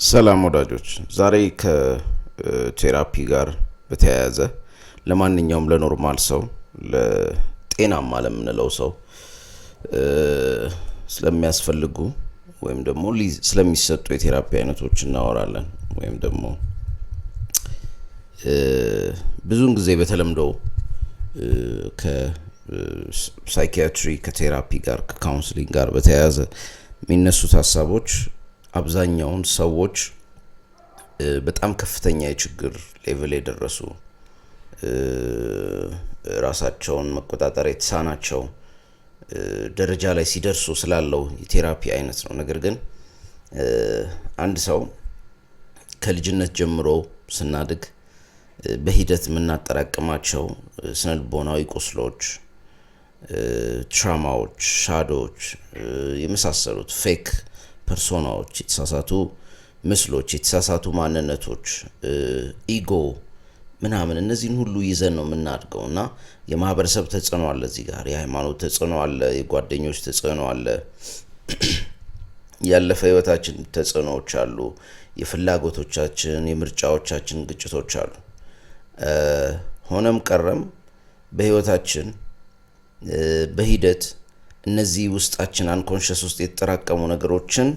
ሰላም ወዳጆች፣ ዛሬ ከቴራፒ ጋር በተያያዘ ለማንኛውም ለኖርማል ሰው ለጤናማ ለምንለው ሰው ስለሚያስፈልጉ ወይም ደግሞ ስለሚሰጡ የቴራፒ አይነቶች እናወራለን። ወይም ደግሞ ብዙውን ጊዜ በተለምዶ ከሳይኪያትሪ ከቴራፒ ጋር ከካውንስሊንግ ጋር በተያያዘ የሚነሱት ሀሳቦች አብዛኛውን ሰዎች በጣም ከፍተኛ የችግር ሌቭል የደረሱ ራሳቸውን መቆጣጠር የተሳናቸው ደረጃ ላይ ሲደርሱ ስላለው የቴራፒ አይነት ነው። ነገር ግን አንድ ሰው ከልጅነት ጀምሮ ስናድግ በሂደት የምናጠራቅማቸው ስነልቦናዊ ቁስሎች፣ ትራማዎች፣ ሻዶዎች የመሳሰሉት ፌክ ፐርሶናዎች፣ የተሳሳቱ ምስሎች፣ የተሳሳቱ ማንነቶች፣ ኢጎ ምናምን እነዚህን ሁሉ ይዘን ነው የምናድገው እና የማህበረሰብ ተጽዕኖ አለ፣ እዚህ ጋር የሃይማኖት ተጽዕኖ አለ፣ የጓደኞች ተጽዕኖ አለ፣ ያለፈ ህይወታችን ተጽዕኖዎች አሉ፣ የፍላጎቶቻችን የምርጫዎቻችን ግጭቶች አሉ። ሆነም ቀረም በህይወታችን በሂደት እነዚህ ውስጣችን አንኮንሸስ ውስጥ የተጠራቀሙ ነገሮችን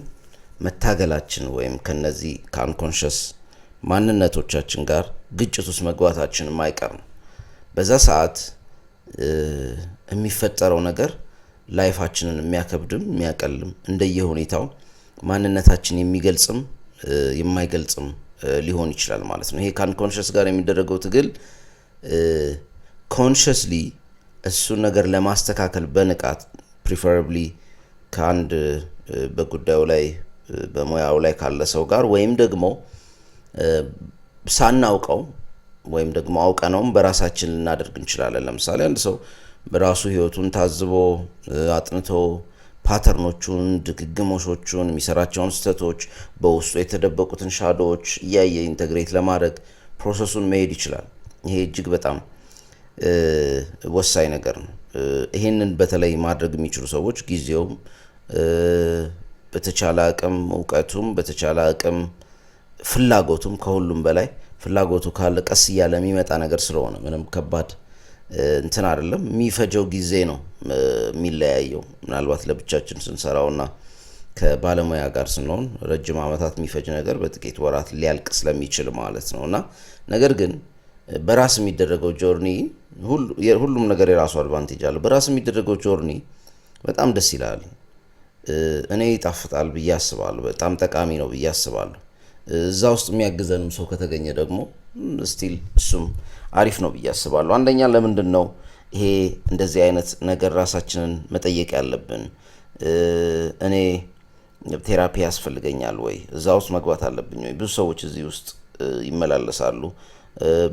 መታገላችን ወይም ከነዚህ ከአንኮንሸስ ማንነቶቻችን ጋር ግጭት ውስጥ መግባታችን የማይቀር ነው። በዛ ሰዓት የሚፈጠረው ነገር ላይፋችንን የሚያከብድም የሚያቀልም እንደየሁኔታው ማንነታችን የሚገልጽም የማይገልጽም ሊሆን ይችላል ማለት ነው። ይሄ ከአንኮንሸስ ጋር የሚደረገው ትግል ኮንሸስሊ እሱን ነገር ለማስተካከል በንቃት ፕሪፈራብሊ ከአንድ በጉዳዩ ላይ በሙያው ላይ ካለ ሰው ጋር ወይም ደግሞ ሳናውቀው ወይም ደግሞ አውቀነውም በራሳችን ልናደርግ እንችላለን። ለምሳሌ አንድ ሰው በራሱ ህይወቱን ታዝቦ አጥንቶ ፓተርኖቹን፣ ድግግሞሾቹን፣ የሚሰራቸውን ስህተቶች፣ በውስጡ የተደበቁትን ሻዶዎች እያየ ኢንተግሬት ለማድረግ ፕሮሰሱን መሄድ ይችላል። ይሄ እጅግ በጣም ወሳኝ ነገር ነው። ይሄንን በተለይ ማድረግ የሚችሉ ሰዎች ጊዜውም በተቻለ አቅም እውቀቱም በተቻለ አቅም ፍላጎቱም ከሁሉም በላይ ፍላጎቱ ካለ ቀስ እያለ የሚመጣ ነገር ስለሆነ ምንም ከባድ እንትን አይደለም። የሚፈጀው ጊዜ ነው የሚለያየው። ምናልባት ለብቻችን ስንሰራውና ከባለሙያ ጋር ስንሆን ረጅም ዓመታት የሚፈጅ ነገር በጥቂት ወራት ሊያልቅ ስለሚችል ማለት ነው እና ነገር ግን በራስ የሚደረገው ጆርኒ ሁሉም ነገር የራሱ አድቫንቴጅ አለ። በራስ የሚደረገው ጆርኒ በጣም ደስ ይላል። እኔ ይጣፍጣል ብዬ አስባለሁ። በጣም ጠቃሚ ነው ብዬ አስባለሁ። እዛ ውስጥ የሚያግዘንም ሰው ከተገኘ ደግሞ ስቲል እሱም አሪፍ ነው ብዬ አስባለሁ። አንደኛ ለምንድን ነው ይሄ እንደዚህ አይነት ነገር ራሳችንን መጠየቅ ያለብን? እኔ ቴራፒ ያስፈልገኛል ወይ? እዛ ውስጥ መግባት አለብኝ ወይ? ብዙ ሰዎች እዚህ ውስጥ ይመላለሳሉ።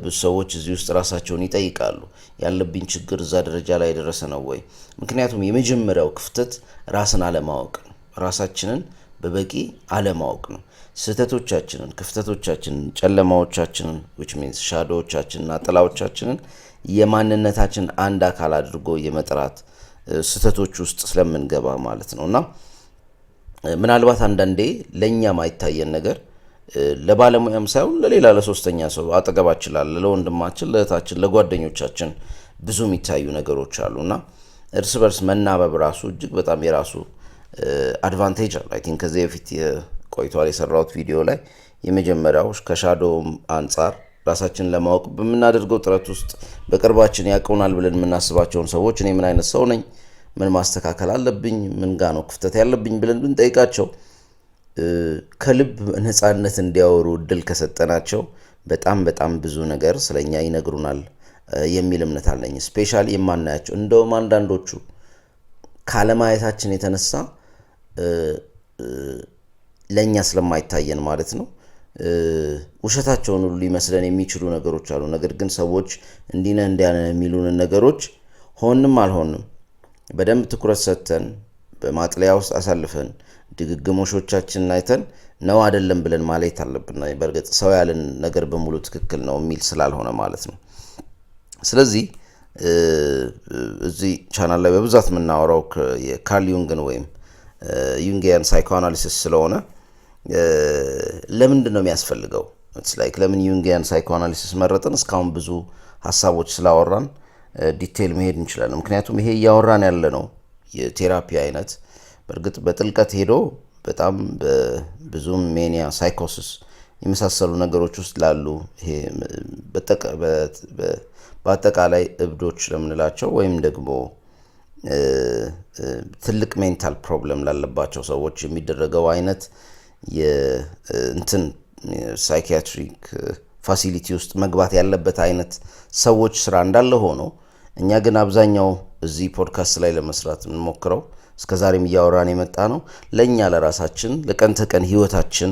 ብዙ ሰዎች እዚህ ውስጥ ራሳቸውን ይጠይቃሉ። ያለብኝ ችግር እዛ ደረጃ ላይ የደረሰ ነው ወይ? ምክንያቱም የመጀመሪያው ክፍተት ራስን አለማወቅ ነው። ራሳችንን በበቂ አለማወቅ ነው። ስህተቶቻችንን፣ ክፍተቶቻችንን፣ ጨለማዎቻችንን which means ሻዶዎቻችንና ጥላዎቻችንን የማንነታችን አንድ አካል አድርጎ የመጥራት ስህተቶች ውስጥ ስለምንገባ ማለት ነው እና ምናልባት አንዳንዴ ለእኛ ማይታየን ነገር ለባለሙያም ሳይሆን ለሌላ ለሶስተኛ ሰው አጠገባችን ላለ ለወንድማችን፣ ለእህታችን፣ ለጓደኞቻችን ብዙ የሚታዩ ነገሮች አሉና እርስ በርስ መናበብ ራሱ እጅግ በጣም የራሱ አድቫንቴጅ አለ። አይ ቲንክ ከዚህ በፊት ቆይቷል የሰራሁት ቪዲዮ ላይ የመጀመሪያው ከሻዶ አንጻር ራሳችንን ለማወቅ በምናደርገው ጥረት ውስጥ በቅርባችን ያውቁናል ብለን የምናስባቸውን ሰዎች እኔ ምን አይነት ሰው ነኝ፣ ምን ማስተካከል አለብኝ፣ ምን ጋ ነው ክፍተት ያለብኝ ብለን ብንጠይቃቸው ከልብ ነፃነት እንዲያወሩ እድል ከሰጠናቸው በጣም በጣም ብዙ ነገር ስለኛ ይነግሩናል የሚል እምነት አለኝ። ስፔሻሊ የማናያቸው እንደውም አንዳንዶቹ ካለማየታችን የተነሳ ለኛ ስለማይታየን ማለት ነው ውሸታቸውን ሁሉ ሊመስለን የሚችሉ ነገሮች አሉ። ነገር ግን ሰዎች እንዲነ እንዲያነ የሚሉንን ነገሮች ሆንም አልሆንም በደንብ ትኩረት ሰጥተን በማጥለያ ውስጥ አሳልፈን ድግግሞሾቻችንን አይተን ነው አይደለም ብለን ማለት አለብን። በእርግጥ ሰው ያለን ነገር በሙሉ ትክክል ነው የሚል ስላልሆነ ማለት ነው። ስለዚህ እዚህ ቻናል ላይ በብዛት የምናወራው የካርል ዩንግን ወይም ዩንጊያን ሳይኮአናሊሲስ ስለሆነ ለምንድን ነው የሚያስፈልገው? ለምን ዩንጊያን ሳይኮአናሊሲስ መረጥን? እስካሁን ብዙ ሀሳቦች ስላወራን ዲቴይል መሄድ እንችላለን። ምክንያቱም ይሄ እያወራን ያለ ነው የቴራፒ አይነት በእርግጥ በጥልቀት ሄዶ በጣም ብዙም ሜኒያ፣ ሳይኮሲስ የመሳሰሉ ነገሮች ውስጥ ላሉ ይሄ በአጠቃላይ እብዶች ለምንላቸው ወይም ደግሞ ትልቅ ሜንታል ፕሮብለም ላለባቸው ሰዎች የሚደረገው አይነት የእንትን ሳይኪያትሪክ ፋሲሊቲ ውስጥ መግባት ያለበት አይነት ሰዎች ስራ እንዳለ ሆኖ እኛ ግን አብዛኛው እዚህ ፖድካስት ላይ ለመስራት የምንሞክረው እስከዛሬም እያወራን የመጣ ነው ለኛ ለራሳችን ለቀን ተቀን ህይወታችን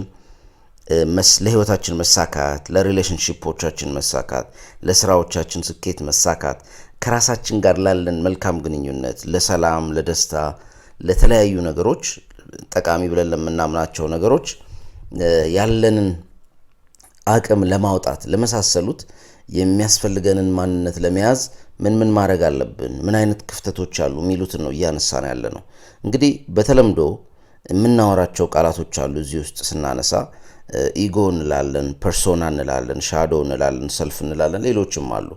ለህይወታችን መሳካት፣ ለሪሌሽንሺፖቻችን መሳካት፣ ለስራዎቻችን ስኬት መሳካት፣ ከራሳችን ጋር ላለን መልካም ግንኙነት፣ ለሰላም፣ ለደስታ፣ ለተለያዩ ነገሮች ጠቃሚ ብለን ለምናምናቸው ነገሮች ያለንን አቅም ለማውጣት ለመሳሰሉት የሚያስፈልገንን ማንነት ለመያዝ ምን ማድረግ አለብን፣ ምን አይነት ክፍተቶች አሉ የሚሉትን ነው እያነሳን ያለ ነው። እንግዲህ በተለምዶ የምናወራቸው ቃላቶች አሉ እዚህ ውስጥ ስናነሳ ኢጎ እንላለን፣ ፐርሶና እንላለን፣ ሻዶ እንላለን፣ ሰልፍ እንላለን፣ ሌሎችም አሉ።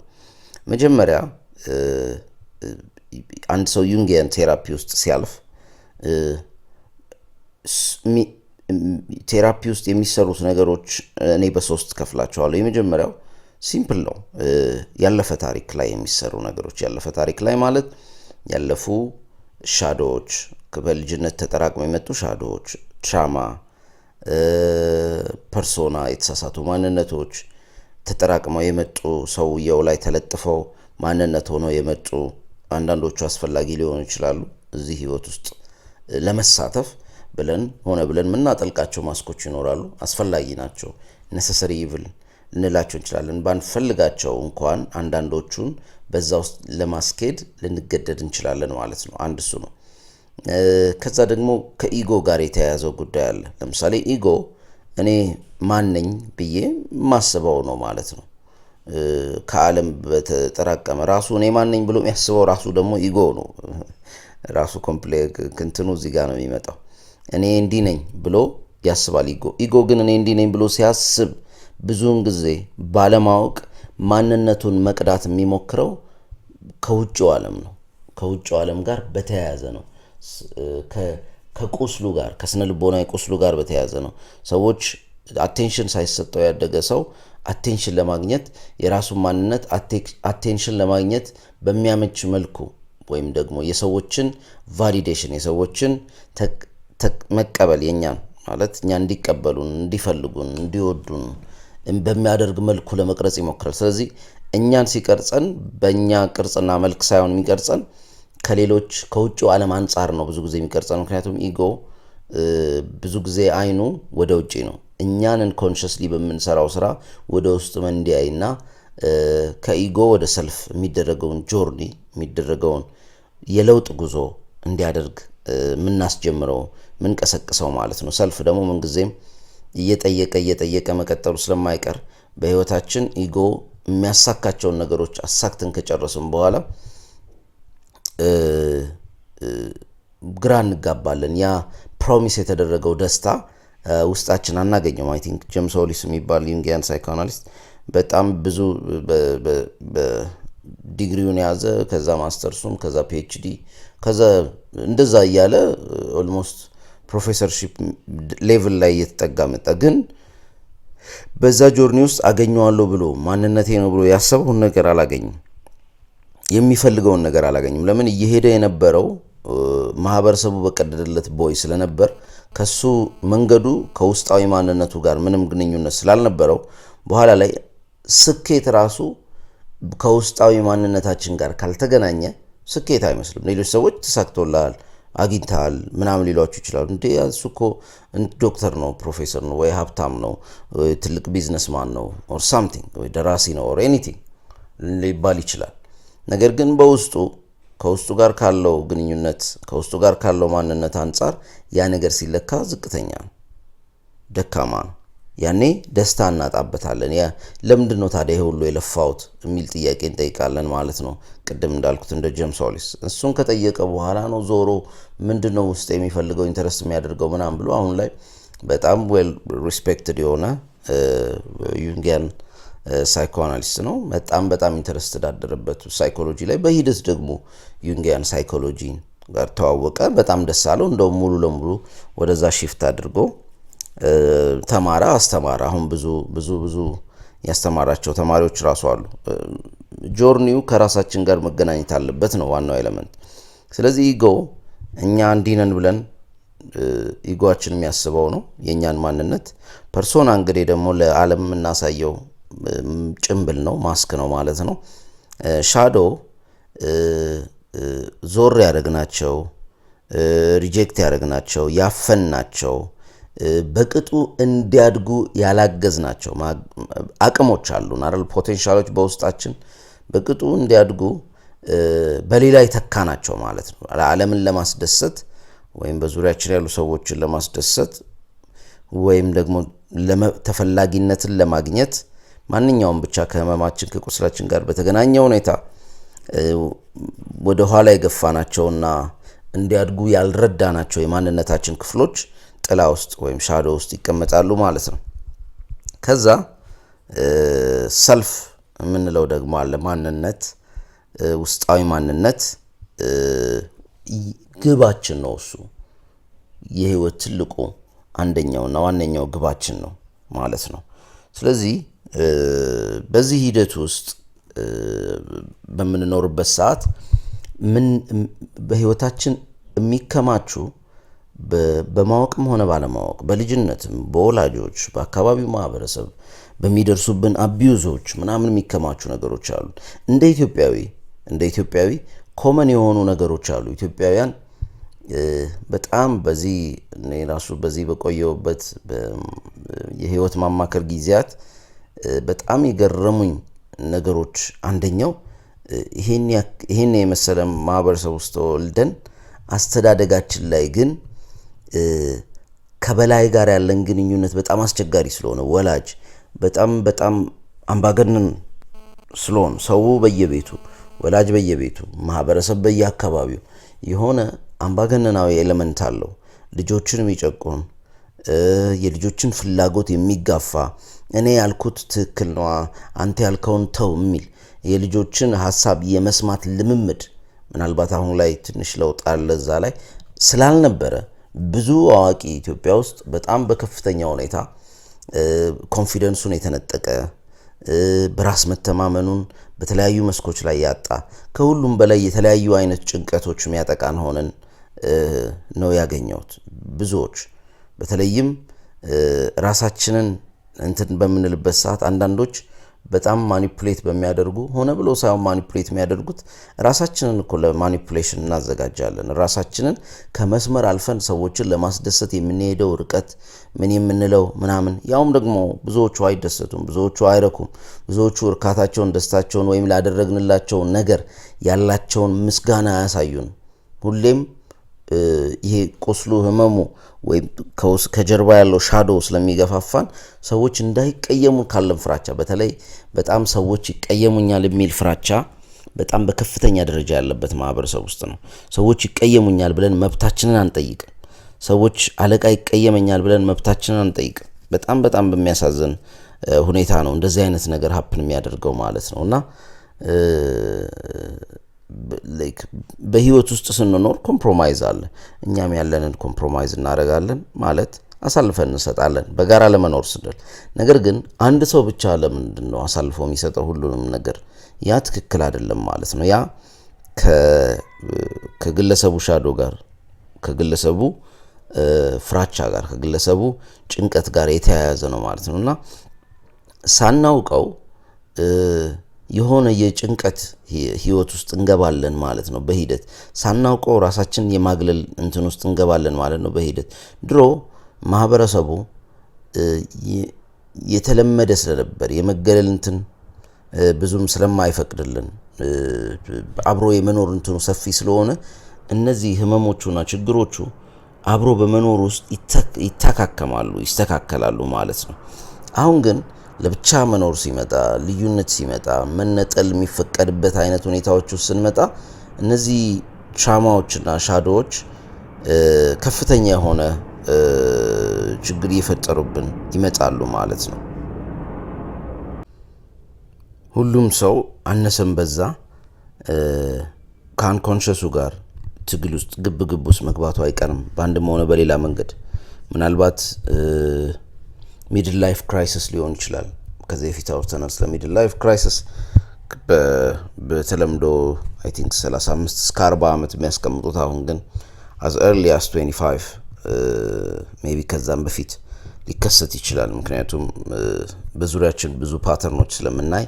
መጀመሪያ አንድ ሰው ዩንጊያን ቴራፒ ውስጥ ሲያልፍ ቴራፒ ውስጥ የሚሰሩት ነገሮች እኔ በሶስት ከፍላቸዋለሁ። የመጀመሪያው ሲምፕል ነው፣ ያለፈ ታሪክ ላይ የሚሰሩ ነገሮች። ያለፈ ታሪክ ላይ ማለት ያለፉ ሻዶዎች፣ በልጅነት ተጠራቅመው የመጡ ሻዶዎች፣ ትራማ፣ ፐርሶና፣ የተሳሳቱ ማንነቶች ተጠራቅመው የመጡ ሰውየው ላይ ተለጥፈው ማንነት ሆነው የመጡ አንዳንዶቹ አስፈላጊ ሊሆኑ ይችላሉ። እዚህ ህይወት ውስጥ ለመሳተፍ ብለን ምናጠልቃቸው ማስኮች ይኖራሉ። አስፈላጊ ናቸው፣ ኔሰሰሪ ኢቭል ልንላቸው እንችላለን። ባንፈልጋቸው እንኳን አንዳንዶቹን በዛ ውስጥ ለማስኬድ ልንገደድ እንችላለን ማለት ነው። አንድ እሱ ነው። ከዛ ደግሞ ከኢጎ ጋር የተያያዘው ጉዳይ አለ። ለምሳሌ ኢጎ እኔ ማን ነኝ ብዬ ማስበው ነው ማለት ነው። ከዓለም በተጠራቀመ ራሱ እኔ ማን ነኝ ብሎ የሚያስበው ራሱ ደግሞ ኢጎ ነው። ራሱ ኮምፕሌክስ እንትኑ እዚህ ጋር ነው የሚመጣው። እኔ እንዲህ ነኝ ብሎ ያስባል ኢጎ ግን እኔ እንዲህ ነኝ ብሎ ሲያስብ ብዙውን ጊዜ ባለማወቅ ማንነቱን መቅዳት የሚሞክረው ከውጭው ዓለም ነው። ከውጭው ዓለም ጋር በተያያዘ ነው። ከቁስሉ ጋር ከስነ ልቦናዊ ቁስሉ ጋር በተያያዘ ነው። ሰዎች አቴንሽን ሳይሰጠው ያደገ ሰው አቴንሽን ለማግኘት የራሱን ማንነት አቴንሽን ለማግኘት በሚያመች መልኩ ወይም ደግሞ የሰዎችን ቫሊዴሽን የሰዎችን መቀበል የኛን ማለት እኛ እንዲቀበሉን፣ እንዲፈልጉን፣ እንዲወዱን በሚያደርግ መልኩ ለመቅረጽ ይሞክራል። ስለዚህ እኛን ሲቀርጸን በእኛ ቅርጽና መልክ ሳይሆን የሚቀርጸን ከሌሎች ከውጭው ዓለም አንጻር ነው ብዙ ጊዜ የሚቀርጸን። ምክንያቱም ኢጎ ብዙ ጊዜ አይኑ ወደ ውጪ ነው። እኛንን ኮንሽስሊ በምንሰራው ስራ ወደ ውስጥ መንዲያይና ከኢጎ ወደ ሰልፍ የሚደረገውን ጆርኒ የሚደረገውን የለውጥ ጉዞ እንዲያደርግ ምናስጀምረው ምንቀሰቅሰው ማለት ነው። ሰልፍ ደግሞ ምንጊዜም እየጠየቀ መቀጠሉ ስለማይቀር በህይወታችን ኢጎ የሚያሳካቸውን ነገሮች አሳክተን ከጨረስን በኋላ ግራ እንጋባለን። ያ ፕሮሚስ የተደረገው ደስታ ውስጣችን አናገኘው። አይ ቲንክ ጄምስ ሆሊስ የሚባል ዩንጊያን ሳይኮአናሊስት በጣም ብዙ ዲግሪውን ያዘ፣ ከዛ ማስተርሱን፣ ከዛ ፒኤችዲ፣ ከዛ እንደዛ እያለ ኦልሞስት ፕሮፌሰርሺፕ ሌቭል ላይ እየተጠጋ መጣ። ግን በዛ ጆርኒ ውስጥ አገኘዋለሁ ብሎ ማንነቴ ነው ብሎ ያሰበውን ነገር አላገኝም። የሚፈልገውን ነገር አላገኝም። ለምን? እየሄደ የነበረው ማህበረሰቡ በቀደደለት ቦይ ስለነበር ከሱ መንገዱ ከውስጣዊ ማንነቱ ጋር ምንም ግንኙነት ስላልነበረው በኋላ ላይ ስኬት ራሱ ከውስጣዊ ማንነታችን ጋር ካልተገናኘ ስኬት አይመስልም። ሌሎች ሰዎች ተሳክቶልሃል፣ አግኝተሃል ምናምን ሊሏችሁ ይችላሉ። እንዴ እሱ እኮ ዶክተር ነው፣ ፕሮፌሰር ነው፣ ወይ ሀብታም ነው፣ ወይ ትልቅ ቢዝነስማን ነው ኦር ሳምቲንግ፣ ወይ ደራሲ ነው ኦር ኤኒቲንግ ሊባል ይችላል። ነገር ግን ከውስጡ ጋር ካለው ግንኙነት ከውስጡ ጋር ካለው ማንነት አንጻር ያ ነገር ሲለካ ዝቅተኛ ነው፣ ደካማ ነው። ያኔ ደስታ እናጣበታለን። ለምንድን ነው ታዲያ ይሄ ሁሉ የለፋውት የሚል ጥያቄ እንጠይቃለን ማለት ነው። ቅድም እንዳልኩት እንደ ጄምስ ሆሊስ እሱን ከጠየቀ በኋላ ነው ዞሮ ምንድነው ውስጥ የሚፈልገው ኢንተረስት የሚያደርገው ምናምን ብሎ አሁን ላይ በጣም ዌል ሪስፔክትድ የሆነ ዩንጊያን ሳይኮአናሊስት ነው። በጣም ኢንተረስትድ አደረበት ሳይኮሎጂ ላይ። በሂደት ደግሞ ዩንጊያን ሳይኮሎጂ ጋር ተዋወቀ። በጣም ደስ አለው። እንደውም ሙሉ ለሙሉ ወደዛ ሺፍት አድርጎ ተማረ፣ አስተማረ። አሁን ብዙ ያስተማራቸው ተማሪዎች ራሱ አሉ። ጆርኒው ከራሳችን ጋር መገናኘት አለበት ነው ዋናው ኤሌመንት። ስለዚህ ኢጎ እኛ እንዲህ ነን ብለን ኢጎአችን የሚያስበው ነው የኛን ማንነት። ፐርሶና እንግዲህ ደግሞ ለዓለም የምናሳየው ጭምብል ነው፣ ማስክ ነው ማለት ነው። ሻዶ ዞር ያደረግናቸው፣ ሪጀክት ያደረግናቸው፣ ያፈንናቸው፣ በቅጡ እንዲያድጉ ያላገዝናቸው አቅሞች አሉን አይደል? ፖቴንሻሎች በውስጣችን በቅጡ እንዲያድጉ በሌላ የተካናቸው ማለት ነው። ዓለምን ለማስደሰት ወይም በዙሪያችን ያሉ ሰዎችን ለማስደሰት ወይም ደግሞ ተፈላጊነትን ለማግኘት ማንኛውም ብቻ ከህመማችን ከቁስላችን ጋር በተገናኘ ሁኔታ ወደ ኋላ የገፋናቸውና እንዲያድጉ ያልረዳናቸው የማንነታችን ክፍሎች ጥላ ውስጥ ወይም ሻዶ ውስጥ ይቀመጣሉ ማለት ነው። ከዛ ሰልፍ የምንለው ደግሞ አለ። ማንነት፣ ውስጣዊ ማንነት ግባችን ነው። እሱ የህይወት ትልቁ አንደኛውና ዋነኛው ግባችን ነው ማለት ነው። ስለዚህ በዚህ ሂደት ውስጥ በምንኖርበት ሰዓት በህይወታችን የሚከማቹ በማወቅም ሆነ ባለማወቅ በልጅነትም በወላጆች በአካባቢው ማህበረሰብ በሚደርሱብን አቢዩዞች ምናምን የሚከማቹ ነገሮች አሉ። እንደ ኢትዮጵያዊ ኮመን የሆኑ ነገሮች አሉ። ኢትዮጵያውያን በጣም በዚህ በቆየውበት የህይወት ማማከር ጊዜያት በጣም የገረሙኝ ነገሮች አንደኛው ይሄን የመሰለ ማህበረሰብ ውስጥ ተወልደን አስተዳደጋችን ላይ ግን ከበላይ ጋር ያለን ግንኙነት በጣም አስቸጋሪ ስለሆነ ወላጅ በጣም አምባገነን ስለሆነ ሰው በየቤቱ ወላጅ በየቤቱ ማህበረሰብ በየአካባቢው የሆነ አምባገነናዊ ኤሌመንት አለው። ልጆችን የሚጨቁን የልጆችን ፍላጎት የሚጋፋ እኔ ያልኩት ትክክል ነው አንተ ያልከውን ተው የሚል የልጆችን ሐሳብ የመስማት ልምምድ ምናልባት አሁን ላይ ትንሽ ለውጥ አለ እዛ ላይ ስላልነበረ ብዙ አዋቂ ኢትዮጵያ ውስጥ በጣም በከፍተኛ ሁኔታ ኮንፊደንሱን የተነጠቀ በራስ መተማመኑን በተለያዩ መስኮች ላይ ያጣ ከሁሉም በላይ የተለያዩ አይነት ጭንቀቶች የሚያጠቃን ሆነን ነው ያገኘሁት። ብዙዎች በተለይም ራሳችንን እንትን በምንልበት ሰዓት አንዳንዶች በጣም ማኒፑሌት በሚያደርጉ ሆነ ብሎ ሳይሆን ማኒፑሌት የሚያደርጉት ራሳችንን እኮ ለማኒፑሌሽን እናዘጋጃለን። ራሳችንን ከመስመር አልፈን ሰዎችን ለማስደሰት የምንሄደው ርቀት ምን የምንለው ምናምን ያውም ደግሞ ብዙዎቹ አይደሰቱም፣ ብዙዎቹ አይረኩም፣ ብዙዎቹ እርካታቸውን ደስታቸውን ወይም ላደረግንላቸው ነገር ያላቸውን ምስጋና አያሳዩን። ሁሌም ይሄ ቁስሉ ህመሙ ወይም ከጀርባ ያለው ሻዶ ስለሚገፋፋን ሰዎች እንዳይቀየሙ ካለን ፍራቻ በተለይ በጣም ሰዎች ይቀየሙኛል የሚል ፍራቻ በጣም በከፍተኛ ደረጃ ያለበት ማህበረሰብ ውስጥ ነው። ሰዎች ይቀየሙኛል ብለን መብታችንን አንጠይቅም። ሰዎች አለቃ ይቀየመኛል ብለን መብታችንን አንጠይቅም። በጣም በሚያሳዝን ሁኔታ ነው እንደዚህ አይነት ነገር ሀፕን የሚያደርገው ማለት ነው። እና በህይወት ውስጥ ስንኖር ኮምፕሮማይዝ አለ። እኛም ያለንን ኮምፕሮማይዝ እናደርጋለን ማለት አሳልፈን እንሰጣለን በጋራ ለመኖር ስንል። ነገር ግን አንድ ሰው ብቻ ለምንድን ነው አሳልፎ የሚሰጠው ሁሉንም ነገር? ያ ትክክል አይደለም ማለት ነው። ያ ከግለሰቡ ሻዶ ጋር ከግለሰቡ ፍራቻ ጋር ከግለሰቡ ጭንቀት ጋር የተያያዘ ነው ማለት ነው። እና ሳናውቀው የሆነ የጭንቀት ህይወት ውስጥ እንገባለን ማለት ነው። በሂደት ሳናውቀው ራሳችን የማግለል እንትን ውስጥ እንገባለን ማለት ነው በሂደት። ድሮ ማህበረሰቡ የተለመደ ስለነበር የመገለል እንትን ብዙም ስለማይፈቅድልን አብሮ የመኖር እንትኑ ሰፊ ስለሆነ እነዚህ ህመሞቹና ችግሮቹ አብሮ በመኖር ውስጥ ይተካከማሉ፣ ይስተካከላሉ ማለት ነው። አሁን ግን ለብቻ መኖር ሲመጣ፣ ልዩነት ሲመጣ፣ መነጠል የሚፈቀድበት አይነት ሁኔታዎች ውስጥ ስንመጣ እነዚህ ሻማዎችና ሻዶዎች ከፍተኛ የሆነ ችግር እየፈጠሩብን ይመጣሉ ማለት ነው። ሁሉም ሰው አነሰም በዛ ከአንኮንሸሱ ጋር ትግል ውስጥ ግብ ውስጥ መግባቱ አይቀርም በአንድም ሆነ በሌላ መንገድ። ምናልባት ሚድል ላይፍ ክራይሲስ ሊሆን ይችላል። ከዚህ በፊት አውርተናል ስለ ሚድል ላይፍ ክራይሲስ። በተለምዶ አይ ቲንክ 35 እስከ 40 ዓመት የሚያስቀምጡት አሁን ግን as early as 25 ሜቢ ከዛም በፊት ሊከሰት ይችላል። ምክንያቱም በዙሪያችን ብዙ ፓተርኖች ስለምናይ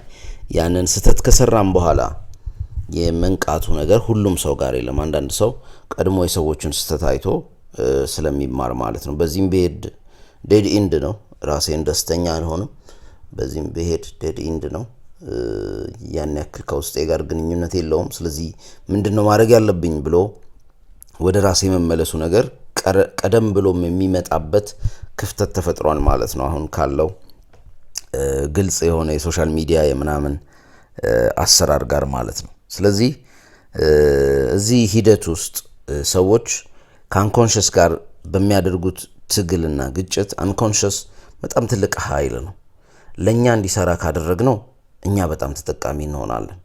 ያንን ስህተት ከሰራም በኋላ የመንቃቱ ነገር ሁሉም ሰው ጋር የለም። አንዳንድ ሰው ቀድሞ የሰዎችን ስህተት አይቶ ስለሚማር ማለት ነው። በዚህም ብሄድ ዴድ ኢንድ ነው። ራሴን ደስተኛ አልሆንም። በዚህም ብሄድ ዴድ ኢንድ ነው። ያን ያክል ከውስጤ ጋር ግንኙነት የለውም። ስለዚህ ምንድነው ማድረግ ያለብኝ ብሎ ወደ ራሴ መመለሱ ነገር ቀደም ብሎም የሚመጣበት ክፍተት ተፈጥሯል ማለት ነው። አሁን ካለው ግልጽ የሆነ የሶሻል ሚዲያ የምናምን አሰራር ጋር ማለት ነው። ስለዚህ እዚህ ሂደት ውስጥ ሰዎች ከአንኮንሽስ ጋር በሚያደርጉት ትግልና ግጭት አንኮንሽስ በጣም ትልቅ ኃይል ነው። ለኛ እንዲሰራ ካደረግነው እኛ በጣም ተጠቃሚ እንሆናለን።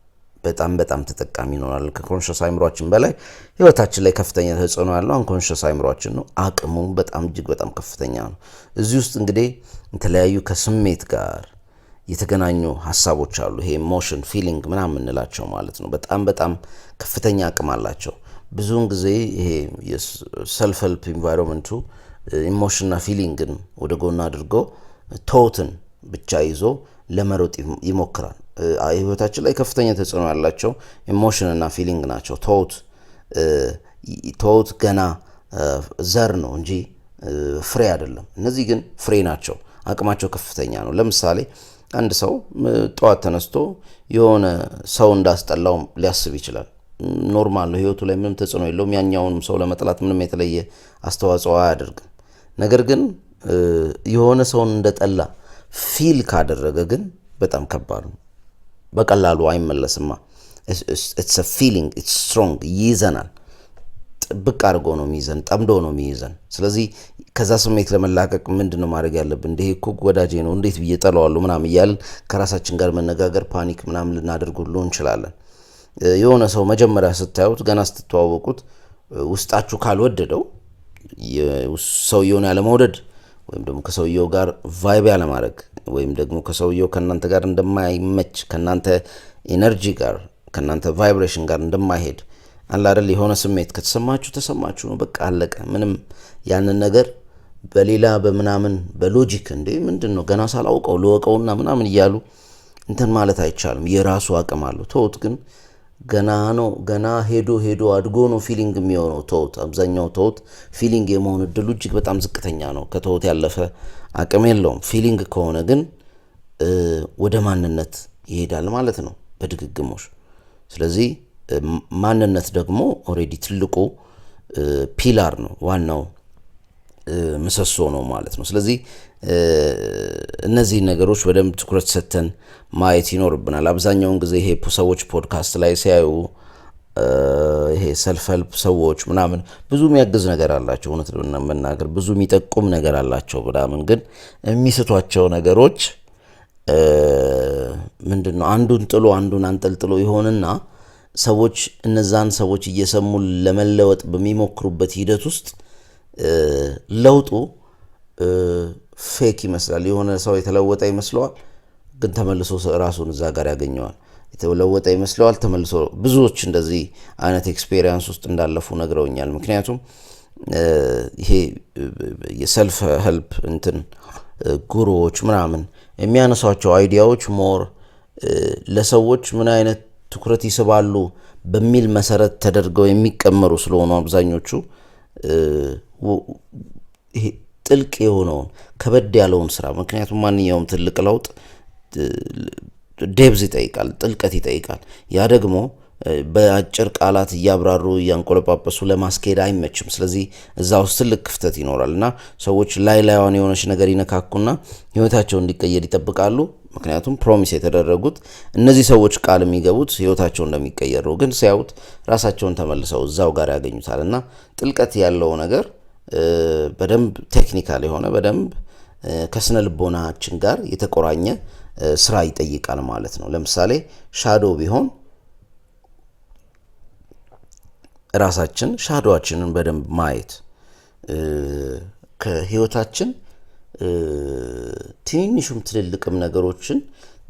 በጣም ተጠቃሚ እንሆናለን። ከኮንሽስ አይምሮአችን በላይ ህይወታችን ላይ ከፍተኛ ተጽዕኖ ያለው አንኮንሽስ አይምሮአችን ነው። አቅሙ በጣም እጅግ በጣም ከፍተኛ ነው። እዚህ ውስጥ እንግዲህ የተለያዩ ከስሜት ጋር የተገናኙ ሀሳቦች አሉ። ይሄ ኢሞሽን ፊሊንግ ምናምን እንላቸው ማለት ነው። በጣም ከፍተኛ አቅም አላቸው። ብዙውን ጊዜ ይሄ የሰልፍ ሄልፕ ኢንቫይሮንመንቱ ኢሞሽንና ፊሊንግን ወደ ጎን አድርጎ ቶትን ብቻ ይዞ ለመሮጥ ይሞክራል። ህይወታችን ላይ ከፍተኛ ተጽዕኖ ያላቸው ኢሞሽንና ፊሊንግ ናቸው። ቶት ገና ዘር ነው እንጂ ፍሬ አይደለም። እነዚህ ግን ፍሬ ናቸው። አቅማቸው ከፍተኛ ነው። ለምሳሌ አንድ ሰው ጠዋት ተነስቶ የሆነ ሰው እንዳስጠላው ሊያስብ ይችላል። ኖርማል ነው። ህይወቱ ላይ ምንም ተጽዕኖ የለውም። ያኛውንም ሰው ለመጥላት ምንም የተለየ አስተዋጽኦ አያደርግም። ነገር ግን የሆነ ሰውን እንደጠላ ፊል ካደረገ ግን በጣም ከባድ ነው። በቀላሉ አይመለስማ። it's a feeling, it's strong፣ ይይዘናል። ጥብቅ አድርጎ ነው የሚይዘን፣ ጠምዶ ነው የሚይዘን። ስለዚህ ከዛ ስሜት ለመላቀቅ ምንድነው ማድረግ ያለብን? እንዴ እኮ ወዳጄ ነው እንዴት ብዬ ጠላዋለሁ ምናምን እያልን ከራሳችን ጋር መነጋገር፣ ፓኒክ ምናምን ልናደርግ ሁሉ እንችላለን። የሆነ ሰው መጀመሪያ ስታዩት ገና ስትተዋወቁት ውስጣችሁ ካልወደደው ሰውየውን ያለመውደድ ወይም ደግሞ ከሰውየው ጋር ቫይብ ያለማድረግ ወይም ደግሞ ከሰውየው ከናንተ ጋር እንደማይመች ከናንተ ኢነርጂ ጋር ከናንተ ቫይብሬሽን ጋር እንደማይሄድ አለ አይደል? የሆነ ስሜት ከተሰማችሁ ነው በቃ አለቀ። ምንም ያንን ነገር በሌላ በምናምን በሎጂክ እንዴ ምንድነው ገና ሳላውቀው ልወቀውና ምናምን እያሉ እንትን ማለት አይቻልም። የራሱ አቅም አለው። ተውት ግን ገና ሄዶ አድጎ ነው ፊሊንግ የሚሆነው። ተውት አብዛኛው ተውት ፊሊንግ የመሆን እድሉ እጅግ በጣም ዝቅተኛ ነው። ከተውት ያለፈ አቅም የለውም። ፊሊንግ ከሆነ ግን ወደ ማንነት ይሄዳል ማለት ነው በድግግሞሽ። ስለዚህ ማንነት ደግሞ ኦሬዲ ትልቁ ፒላር ነው፣ ዋናው ምሰሶ ነው ማለት ነው። ስለዚህ እነዚህ ነገሮች በደንብ ትኩረት ሰጥተን ማየት ይኖርብናል። አብዛኛውን ጊዜ ይሄ ሰዎች ፖድካስት ላይ ሲያዩ ይሄ ሰልፍ ሄልፕ ሰዎች ምናምን ብዙ የሚያግዝ ነገር አላቸው፣ እውነት ለመናገር ብዙ የሚጠቁም ነገር አላቸው ምናምን፣ ግን የሚስቷቸው ነገሮች ምንድነው አንዱን ጥሎ አንዱን አንጠልጥሎ ይሆንና ሰዎች እነዛን ሰዎች እየሰሙ ለመለወጥ በሚሞክሩበት ሂደት ውስጥ ለውጡ ፌክ ይመስላል። የሆነ ሰው የተለወጠ ይመስለዋል፣ ግን ተመልሶ ራሱን እዛ ጋር ያገኘዋል። የተለወጠ ይመስለዋል፣ ተመልሶ ብዙዎች እንደዚህ አይነት ኤክስፔሪየንስ ውስጥ እንዳለፉ ነግረውኛል። ምክንያቱም ይሄ የሰልፍ ሄልፕ እንትን ጉሩዎች ምናምን የሚያነሷቸው አይዲያዎች ሞር ለሰዎች ምን አይነት ትኩረት ይስባሉ በሚል መሰረት ተደርገው የሚቀመሩ ስለሆኑ አብዛኞቹ ይሄ ጥልቅ የሆነውን ከበድ ያለውን ስራ፣ ምክንያቱም ማንኛውም ትልቅ ለውጥ ዴብዝ ይጠይቃል፣ ጥልቀት ይጠይቃል። ያ ደግሞ በአጭር ቃላት እያብራሩ እያንቆለጳጰሱ ለማስኬድ አይመችም። ስለዚህ እዛ ውስጥ ትልቅ ክፍተት ይኖራል እና ሰዎች ላይዋን የሆነች ነገር ይነካኩና ህይወታቸው እንዲቀየር ይጠብቃሉ። ምክንያቱም ፕሮሚስ የተደረጉት እነዚህ ሰዎች ቃል የሚገቡት ህይወታቸው እንደሚቀየር ነው። ግን ሲያዩት ራሳቸውን ተመልሰው እዛው ጋር ያገኙታል እና ጥልቀት ያለው ነገር በደንብ ቴክኒካል የሆነ በደንብ ከስነ ልቦናችን ጋር የተቆራኘ ስራ ይጠይቃል ማለት ነው። ለምሳሌ ሻዶ ቢሆን ሻዶአችንን በደንብ ማየት ከህይወታችን ትንሹም ትልልቅም ነገሮችን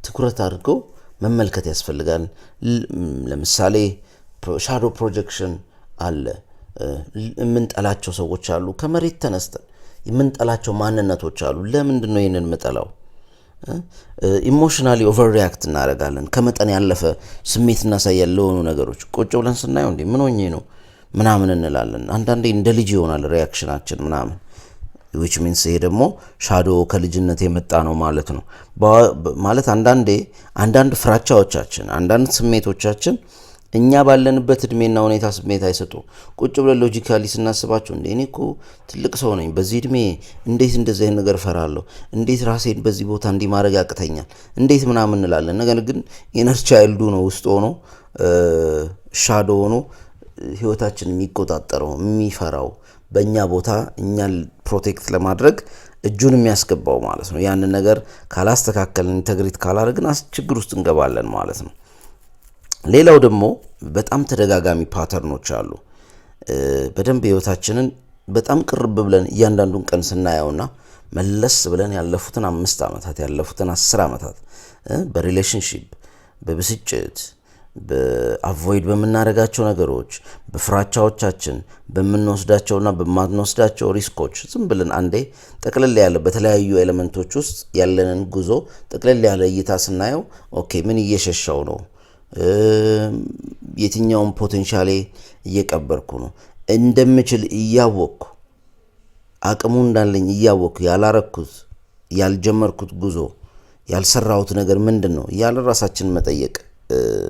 ትኩረት አድርገው መመልከት ያስፈልጋል። ለምሳሌ ሻዶ ፕሮጀክሽን አለ። የምንጠላቸው ሰዎች አሉ። ከመሬት ተነስተን የምንጠላቸው ማንነቶች አሉ። ለምንድን ነው ይሄንን የምጠላው? ኢሞሽናሊ ኦቨር ሪያክት እናደርጋለን። ከመጠን ያለፈ ስሜት እናሳያለን ለሆኑ ነገሮች። ቁጭ ብለን ስናየው እንዴ ምን ሆኜ ነው ምናምን እንላለን። አንዳንዴ እንደ ልጅ ይሆናል ሪያክሽናችን ምናምን which means ይሄ ደግሞ ሻዶ ከልጅነት የመጣ ነው ማለት ነው። ማለት አንዳንድ ፍራቻዎቻችን አንዳንድ ስሜቶቻችን እኛ ባለንበት እድሜና ሁኔታ ስሜት አይሰጡ። ቁጭ ብለን ሎጂካሊ ስናስባቸው እንዴ እኔ እኮ ትልቅ ሰው ነኝ፣ በዚህ እድሜ እንዴት እንደዚህ አይነት ነገር ፈራለሁ፣ እንዴት ራሴን በዚህ ቦታ እንዲህ ማድረግ ያቅተኛል፣ እንዴት ምናምን እንላለን። ነገር ግን ኢነር ቻይልዱ ነው ውስጥ ሆኖ ሻዶ ሆኖ ህይወታችን የሚቆጣጠረው የሚፈራው በእኛ ቦታ እኛን ፕሮቴክት ለማድረግ እጁን የሚያስገባው ማለት ነው። ያንን ነገር ካላስተካከልን ኢንተግሪት ካላደረግን ችግር ውስጥ እንገባለን ማለት ነው። ሌላው ደግሞ በጣም ተደጋጋሚ ፓተርኖች አሉ። በደንብ ህይወታችንን በጣም ቅርብ ብለን እያንዳንዱን ቀን ስናየውና መለስ ብለን ያለፉትን 5 ዓመታት ያለፉትን 10 ዓመታት በሪሌሽንሺፕ በብስጭት በአቮይድ በምናደርጋቸው ነገሮች በፍራቻዎቻችን በምንወስዳቸውና በማንወስዳቸው ሪስኮች ዝም ብለን አንዴ ጠቅለል ያለ በተለያዩ ኤሌመንቶች ውስጥ ያለንን ጉዞ ጠቅለል ያለ እይታ ስናየው ኦኬ ምን እየሸሻው ነው? የትኛውን ፖቴንሻሌ እየቀበርኩ ነው? እንደምችል እያወቅኩ አቅሙ እንዳለኝ እያወቅኩ ያላረኩት ያልጀመርኩት ጉዞ ያልሰራሁት ነገር ምንድን ነው እያለ ራሳችንን መጠየቅ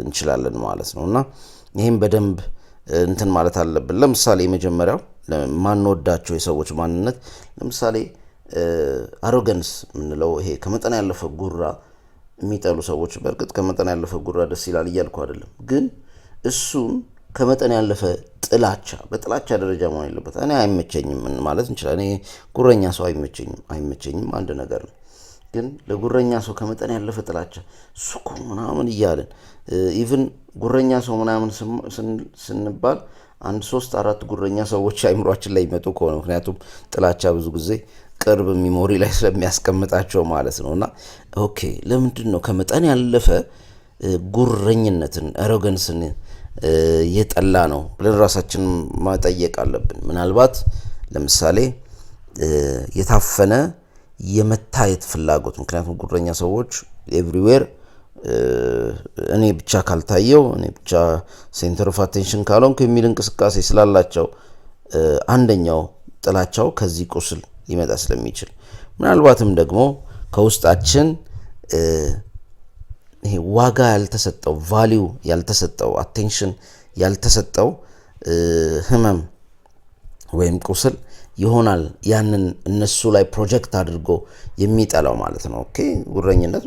እንችላለን ማለት ነው። እና ይህም በደንብ እንትን ማለት አለብን። ለምሳሌ የመጀመሪያው ማንወዳቸው የሰዎች ማንነት ለምሳሌ አሮገንስ የምንለው ይሄ ከመጠን ያለፈ ጉራ የሚጠሉ ሰዎች፣ በእርግጥ ከመጠን ያለፈ ጉራ ደስ ይላል እያልኩ አይደለም፣ ግን እሱን ከመጠን ያለፈ በጥላቻ ደረጃ መሆን የለበት። እኔ አይመቸኝም ማለት እንችላለን። እኔ ጉረኛ ሰው አይመቸኝም አንድ ነገር ነው። ግን ለጉረኛ ሰው ከመጠን ያለፈ ጥላቻ ሱኩ ምናምን እያለን ኢቭን ጉረኛ ሰው ምናምን ስንባል 1-3-4 ጉረኛ ሰዎች አይምሯችን ላይ ይመጡ ከሆነ ምክንያቱም ጥላቻ ብዙ ጊዜ ቅርብ ሚሞሪ ላይ ስለሚያስቀምጣቸው ማለት ነው። እና ኦኬ ለምንድን ነው ከመጠን ያለፈ ጉረኝነትን አሮገንስን የጠላ ነው ብለን ራሳችን ማጠየቅ አለብን። ምናልባት ለምሳሌ የታፈነ የመታየት ፍላጎት፣ ምክንያቱም ጉረኛ ሰዎች ኤቭሪዌር እኔ ብቻ ካልታየው እኔ ብቻ ሴንተር ኦፍ አቴንሽን ካልሆንኩ የሚል እንቅስቃሴ ስላላቸው አንደኛው ጥላቻው ከዚህ ቁስል ሊመጣ ስለሚችል ምናልባትም ደግሞ ከውስጣችን ይሄ ዋጋ ያልተሰጠው ቫልዩ ያልተሰጠው አቴንሽን ያልተሰጠው ህመም ወይም ቁስል ይሆናል ያንን እነሱ ላይ ፕሮጀክት አድርጎ የሚጠላው ማለት ነው። ኦኬ ጉረኝነት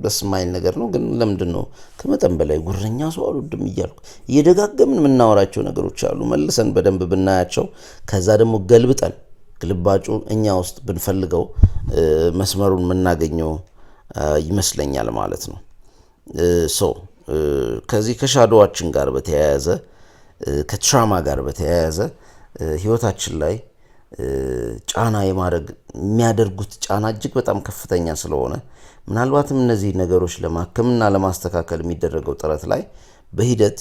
ደስ የማይል ነገር ነው፣ ግን ለምንድን ነው ከመጠን በላይ ጉረኛ ሰው አልወድም እያልኩ እየደጋገምን የምናወራቸው ነገሮች አሉ። መልሰን በደንብ ብናያቸው ከዛ ደግሞ ገልብጠን ግልባጩ እኛ ውስጥ ብንፈልገው መስመሩን የምናገኘው ይመስለኛል ማለት ነው። ከዚህ ከሻዶዋችን ጋር በተያያዘ ከትራማ ጋር በተያያዘ ህይወታችን ላይ ጫና የሚያደርጉት ጫና እጅግ በጣም ከፍተኛ ስለሆነ ምናልባትም እነዚህ ነገሮች ለማከምና ለማስተካከል የሚደረገው ጥረት ላይ በሂደት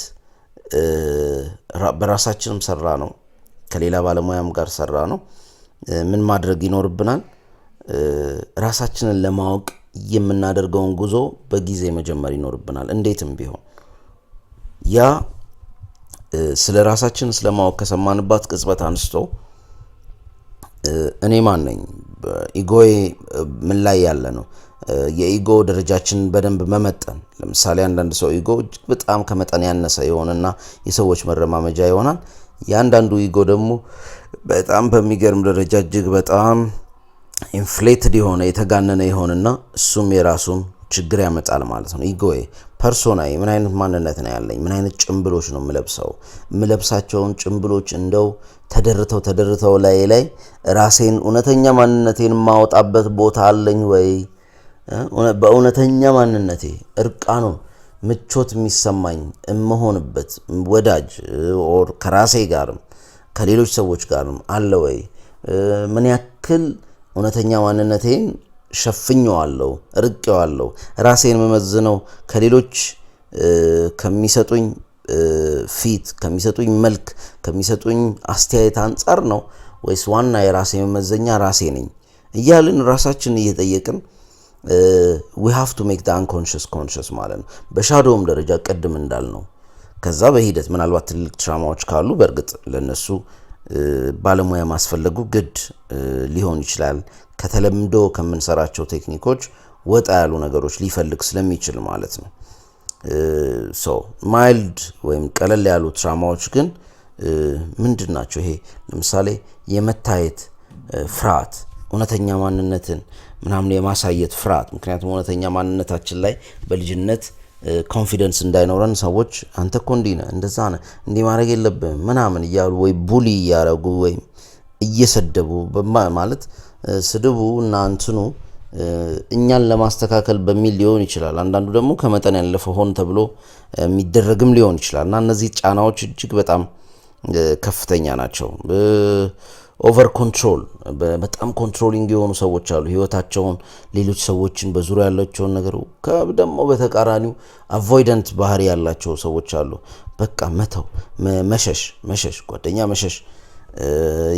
በራሳችንም ሰራ ነው ከሌላ ባለሙያም ጋር ሰራ ነው ምን ማድረግ ይኖርብናል? ራሳችንን ለማወቅ የምናደርገውን ጉዞ በጊዜ መጀመር ይኖርብናል። እንዴትም ቢሆን ያ ስለ ራሳችን ስለማወቅ ከሰማንባት ቅጽበት አንስቶ እኔ ማን ነኝ፣ ኢጎዬ ምን ላይ ያለ ነው፣ የኢጎ ደረጃችንን በደንብ መመጠን። ለምሳሌ አንዳንድ ሰው ኢጎ እጅግ በጣም ከመጠን ያነሰ የሆነና የሰዎች መረማመጃ ይሆናል። ያንዳንዱ ኢጎ ደግሞ በጣም በሚገርም ደረጃ እጅግ በጣም ኢንፍሌትድ የሆነ የተጋነነ ይሆንና እሱም የራሱን ችግር ያመጣል ማለት ነው። ኢጎዬ፣ ፐርሶናዬ ምን አይነት ማንነት ነው ያለኝ? ምን አይነት ጭንብሎች ነው የምለብሳቸውን ጭንብሎች እንደው ተደርተው ላይ ራሴን እውነተኛ ማንነቴን የማወጣበት ቦታ አለኝ ወይ? በእውነተኛ ማንነቴ እርቃኑን ምቾት የሚሰማኝ የምሆንበት ወዳጅ ኦር ከራሴ ጋርም ከሌሎች ሰዎች ጋርም አለ ወይ? ምን ያክል እውነተኛ ማንነቴን ሸፍኘዋለሁ፣ ርቄዋለሁ? ራሴን መመዝነው ከሌሎች ከሚሰጡኝ ፊት፣ ከሚሰጡኝ መልክ፣ ከሚሰጡኝ አስተያየት አንጻር ነው ወይስ ዋና የራሴ መመዘኛ ራሴ ነኝ እያልን ራሳችንን እየጠየቅን we have to make the unconscious conscious ማለት ነው። በሻዶውም ደረጃ ቅድም እንዳልነው ከዛ በሂደት ምናልባት ትልቅ ትራማዎች ካሉ በእርግጥ ለነሱ ባለሙያ ማስፈለጉ ግድ ሊሆን ይችላል። ከተለምዶ ከምንሰራቸው ቴክኒኮች ወጣ ያሉ ነገሮች ሊፈልግ ስለሚችል ማለት ነው። ማይልድ ወይም ቀለል ያሉ ትራማዎች ግን ምንድን ናቸው? ይሄ ለምሳሌ የመታየት ፍርሃት፣ እውነተኛ ማንነትን ምናምን የማሳየት ፍርሃት። ምክንያቱም እውነተኛ ማንነታችን ላይ በልጅነት ኮንፊደንስ እንዳይኖረን ሰዎች አንተ እኮ እንዲህ ነህ፣ እንደዛ ነህ፣ እንዲህ ማድረግ የለብህም ምናምን እያሉ ወይ ቡሊ እያረጉ ወይም እየሰደቡ ማለት ስድቡ እና እንትኑ እኛን ለማስተካከል በሚል ሊሆን ይችላል። አንዳንዱ ደግሞ ከመጠን ያለፈ ሆን ተብሎ የሚደረግም ሊሆን ይችላል እና እነዚህ ጫናዎች እጅግ በጣም ከፍተኛ ናቸው። ኦቨር ኮንትሮል፣ በጣም ኮንትሮሊንግ የሆኑ ሰዎች አሉ። ህይወታቸውን፣ ሌሎች ሰዎችን፣ በዙሪያ ያላቸውን ነገር ደግሞ በተቃራኒው አቮይደንት ባህሪ ያላቸው ሰዎች አሉ። በቃ መተው፣ መሸሽ፣ ጓደኛ መሸሽ፣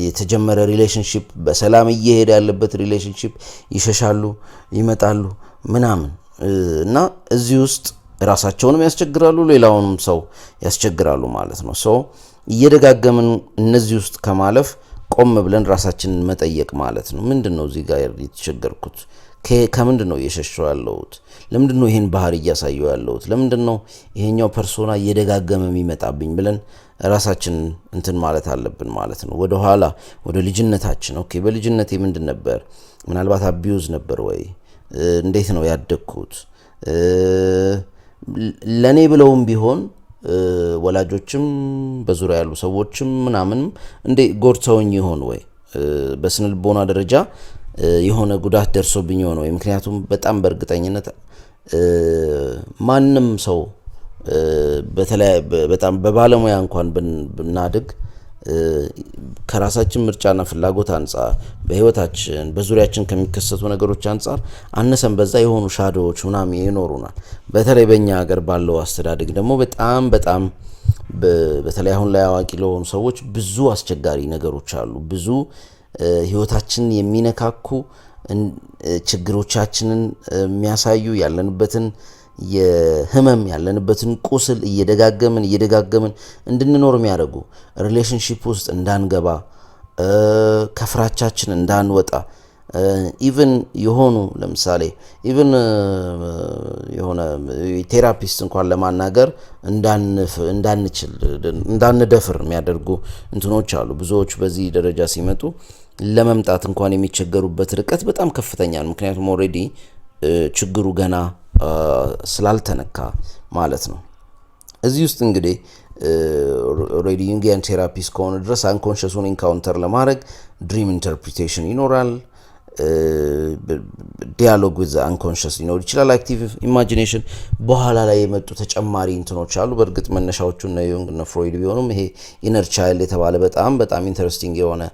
የተጀመረ ሪሌሽንሺፕ በሰላም እየሄደ ያለበት ሪሌሽንሺፕ ይሸሻሉ፣ ይመጣሉ ምናምን እና እዚህ ውስጥ ራሳቸውንም ያስቸግራሉ፣ ሌላውንም ሰው ያስቸግራሉ ማለት ነው። እየደጋገምን እነዚህ ውስጥ ከማለፍ ቆም ብለን ራሳችንን መጠየቅ ማለት ነው። ምንድነው እዚህ ጋር የተቸገርኩት? ከምንድነው እየሸሸው ያለሁት? ለምንድነው ይሄን ባህሪ እያሳየው ያለሁት? ለምንድነው ይሄኛው ፐርሶና እየደጋገመ የሚመጣብኝ ብለን ራሳችንን እንትን ማለት አለብን ማለት ነው። ወደ ኋላ ወደ ልጅነታችን፣ ኦኬ በልጅነቴ ምንድን ነበር? ምናልባት አቢዩዝ ነበር ወይ? እንዴት ነው ያደግኩት? ለኔ ብለውም ቢሆን ወላጆችም በዙሪያ ያሉ ሰዎችም ምናምን እንዴ ጎድተውኝ ይሆን ወይ? በስነልቦና ደረጃ የሆነ ጉዳት ደርሶብኝ ይሆን ወይ? ምክንያቱም በጣም በእርግጠኝነት ማንም ሰው በጣም በባለሙያ እንኳን ብናድግ ከራሳችን ምርጫና ፍላጎት አንጻር በህይወታችን በዙሪያችን ከሚከሰቱ ነገሮች አንጻር አነሰን በዛ የሆኑ ሻዶዎች ምናምን ይኖሩናል። በተለይ በእኛ ሀገር ባለው አስተዳደግ ደግሞ በጣም በተለይ አሁን ላይ አዋቂ ለሆኑ ሰዎች ብዙ አስቸጋሪ ነገሮች አሉ። ብዙ ህይወታችንን የሚነካኩ ችግሮቻችንን የሚያሳዩ ያለንበትን የህመም ያለንበትን ቁስል እየደጋገምን እንድንኖር የሚያደርጉ ሪሌሽንሺፕ ውስጥ እንዳንገባ ከፍራቻችን እንዳንወጣ ኢቭን የሆኑ ለምሳሌ ኢቭን የሆነ ቴራፒስት እንኳን ለማናገር እንዳንችል እንዳንደፍር የሚያደርጉ እንትኖች አሉ። ብዙዎች በዚህ ደረጃ ሲመጡ ለመምጣት እንኳን የሚቸገሩበት ርቀት በጣም ከፍተኛ ነው። ምክንያቱም ኦልሬዲ ችግሩ ገና ስላልተነካ ማለት ነው። እዚህ ውስጥ እንግዲህ ኦልሬዲ ዩንጊያን ቴራፒ እስከሆነ ድረስ አንኮንሽሱን ኢንካውንተር ለማድረግ ድሪም ኢንተርፕሪቴሽን ይኖራል፣ ዲያሎግ ዊዝ አንኮንሽስ ሊኖር ይችላል፣ አክቲቭ ኢማጂኔሽን በኋላ ላይ የመጡ ተጨማሪ እንትኖች አሉ። በእርግጥ መነሻዎቹ እነ ዩንግ እነ ፍሮይድ ቢሆኑም ይሄ ኢነር ቻይልድ የተባለ በጣም ኢንተረስቲንግ የሆነ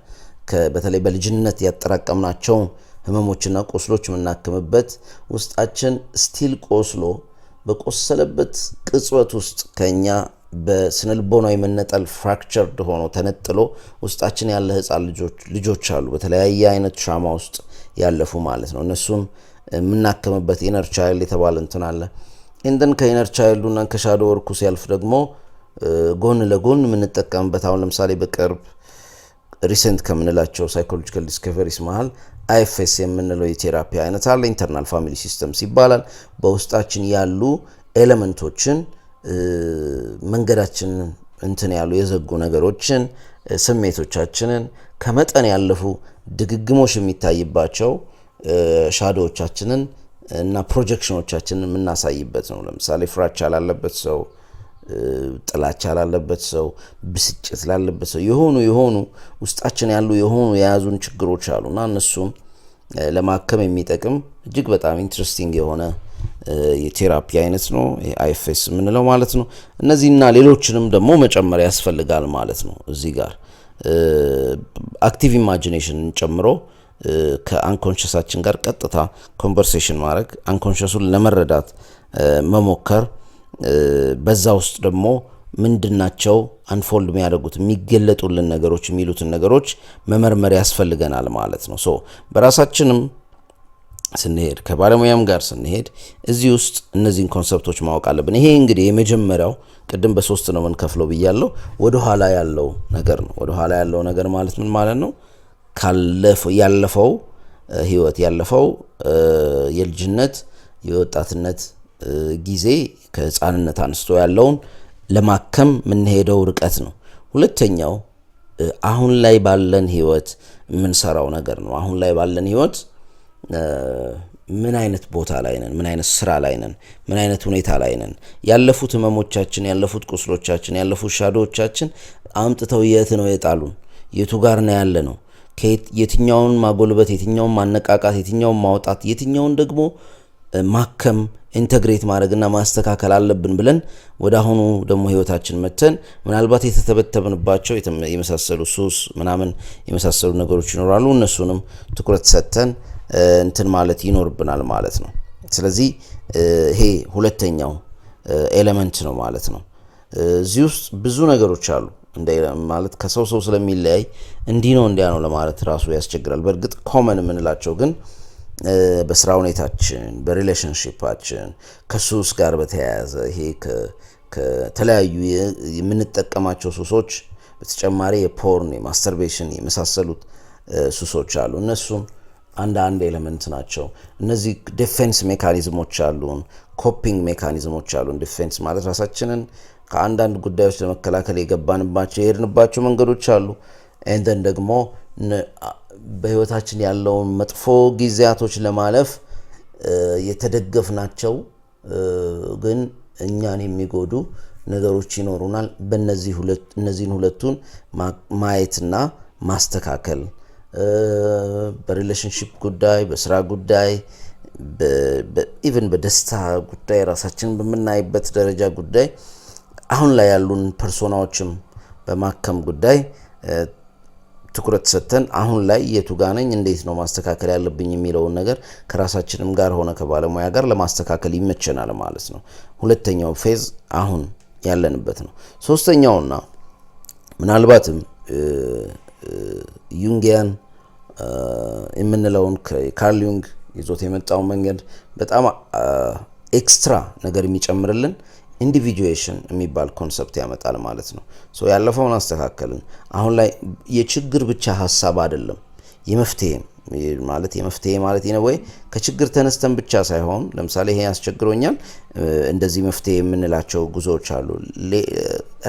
በተለይ በልጅነት ያጠራቀምናቸው ህመሞችና ቆስሎች የምናክምበት ውስጣችን ስቲል ቆስሎ በቆሰለበት ቅጽበት ውስጥ ከኛ በስነልቦናዊ መነጠል ፍራክቸርድ ሆኖ ተነጥሎ ውስጣችን ያለ ህፃን ልጆች አሉ፣ በተለያየ አይነት ትራማ ውስጥ ያለፉ ማለት ነው። እነሱን የምናክምበት ኢነር ቻይልድ የተባለ እንትን አለ። እንደን ከኢነር ቻይልዱና ከሻዶ ወርኩ ሲያልፍ ደግሞ ጎን ለጎን የምንጠቀምበት አሁን ለምሳሌ በቅርብ ሪሰንት ከምንላቸው ሳይኮሎጂካል ዲስከቨሪስ መሃል አይኤፍኤስ የምንለው የቴራፒ አይነት አለ። ኢንተርናል ፋሚሊ ሲስተምስ ይባላል። በውስጣችን ያሉ ኤሌመንቶችን መንገዳችንን እንትን ያሉ የዘጉ ነገሮችን ስሜቶቻችንን ከመጠን ያለፉ ድግግሞሽ የሚታይባቸው ሻዶዎቻችንን እና ፕሮጀክሽኖቻችንን የምናሳይበት ነው። ለምሳሌ ፍራቻ ላለበት ሰው፣ ጥላቻ ላለበት ሰው፣ ብስጭት ላለበት ሰው የሆኑ ውስጣችን ያሉ የያዙን ችግሮች አሉና እነሱም ለማከም የሚጠቅም እጅግ በጣም ኢንትረስቲንግ የሆነ የቴራፒ አይነት ነው አይኤፍኤስ የምንለው ማለት ነው። እነዚህና ሌሎችንም ደግሞ መጨመር ያስፈልጋል ማለት ነው። እዚህ ጋር አክቲቭ ኢማጂኔሽንን ጨምሮ ከአንኮንሽሳችን ጋር ቀጥታ ኮንቨርሴሽን ማድረግ፣ አንኮንሽሱን ለመረዳት መሞከር፣ በዛ ውስጥ ደግሞ ምንድናቸው አንፎልድ የሚያደርጉት የሚገለጡልን ነገሮች የሚሉትን ነገሮች መመርመር ያስፈልገናል ማለት ነው። በራሳችንም ስንሄድ ከባለሙያም ጋር ስንሄድ እዚህ ውስጥ እነዚህን ኮንሰፕቶች ማወቅ አለብን። ይሄ እንግዲህ የመጀመሪያው ቅድም በሶስት ነው የምንከፍለው ብያለሁ። ወደ ኋላ ያለው ነገር ነው። ወደ ኋላ ያለው ነገር ማለት ምን ማለት ነው? ያለፈው ህይወት ያለፈው የልጅነት የወጣትነት ጊዜ ከህፃንነት አንስቶ ያለውን ለማከም የምንሄደው ርቀት ነው። ሁለተኛው አሁን ላይ ባለን ህይወት የምንሰራው ነገር ነው። አሁን ላይ ባለን ህይወት ምን አይነት ቦታ ላይ ነን? ምን አይነት ስራ ላይ ነን? ምን አይነት ሁኔታ ላይ ነን? ያለፉት ህመሞቻችን፣ ያለፉት ቁስሎቻችን፣ ያለፉት ሻዶዎቻችን አምጥተው የት ነው የጣሉን? የቱ ጋር ነው ያለ ነው? የትኛውን ማጎልበት፣ የትኛውን ማነቃቃት፣ የትኛውን ማውጣት፣ የትኛውን ደግሞ ማከም ኢንተግሬት ማድረግና ማስተካከል አለብን ብለን ወደ አሁኑ ደግሞ ህይወታችን መተን ምናልባት የተተበተብንባቸው የመሳሰሉ ሱስ ምናምን የመሳሰሉ ነገሮች ይኖራሉ። እነሱንም ትኩረት ሰጥተን እንትን ማለት ይኖርብናል ማለት ነው። ስለዚህ ይሄ ሁለተኛው ኤሌመንት ነው ማለት ነው። እዚህ ውስጥ ብዙ ነገሮች አሉ ማለት ከሰው ስለሚለያይ እንዲህ ነው እንዲያ ነው ለማለት ራሱ ያስቸግራል። በእርግጥ ኮመን የምንላቸው ግን በስራ ሁኔታችን፣ በሪሌሽንሺፓችን፣ ከሱስ ጋር በተያያዘ ይሄ ከተለያዩ የምንጠቀማቸው ሱሶች በተጨማሪ የፖርን፣ የማስተርቤሽን የመሳሰሉት ሱሶች አሉ። እነሱም አንድ ኤሌመንት ናቸው። እነዚህ ዲፌንስ ሜካኒዝሞች አሉን፣ ኮፒንግ ሜካኒዝሞች አሉን። ዲፌንስ ማለት ራሳችንን ከአንዳንድ ጉዳዮች ለመከላከል የሄድንባቸው መንገዶች አሉ። ኤንደን ደግሞ በህይወታችን ያለውን መጥፎ ጊዜያቶች ለማለፍ የተደገፍናቸው ግን እኛን የሚጎዱ ነገሮች ይኖሩናል። እነዚህን ሁለቱን ማየትና ማስተካከል በሪሌሽንሺፕ ጉዳይ፣ በስራ ጉዳይ፣ ኢቭን በደስታ ጉዳይ ራሳችንን በምናይበት ደረጃ ጉዳይ አሁን ላይ ያሉን ፐርሶናዎችም በማከም ጉዳይ ትኩረት ሰጥተን አሁን ላይ የቱ ጋር ነኝ፣ እንዴት ነው ማስተካከል ያለብኝ የሚለውን ነገር ከራሳችንም ጋር ሆነ ከባለሙያ ጋር ለማስተካከል ይመቸናል ማለት ነው። ሁለተኛው ፌዝ አሁን ያለንበት ነው። ሶስተኛውና ምናልባትም ዩንጊያን የምንለውን ካርል ዩንግ ይዞት የመጣውን መንገድ በጣም ኤክስትራ ነገር የሚጨምርልን ኢንዲቪጁዌሽን የሚባል ኮንሰፕት ያመጣል ማለት ነው። ያለፈውን አስተካከልን። አሁን ላይ የችግር ብቻ ሀሳብ አይደለም፣ የመፍትሄ ማለት ነው ወይ ከችግር ተነስተን ብቻ ሳይሆን ለምሳሌ ይሄ ያስቸግሮኛል እንደዚህ መፍትሄ የምንላቸው ጉዞዎች አሉ።